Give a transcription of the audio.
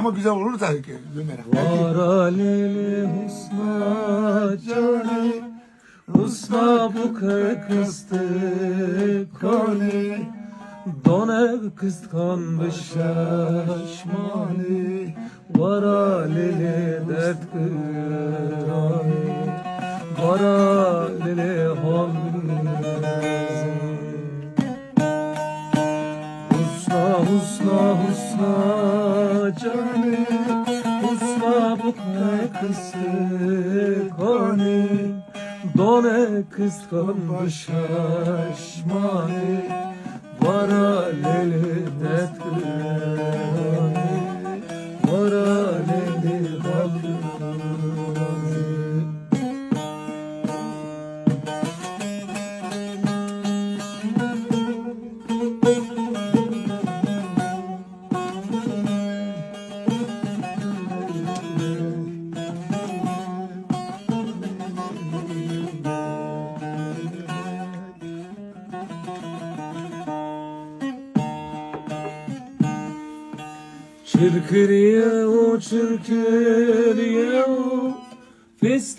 Ama güzel olur tabii ki. Varalili husna cani Husna bu kıstı koni Done kıskanmış şaşmani Varalili dert kırani Varalili Husna cani Husna bu kısı koni Done kıskanmış şaşmani Vara leli dert kırani Vara leli bakırani Çırkırıya o çırkırıya o Fistan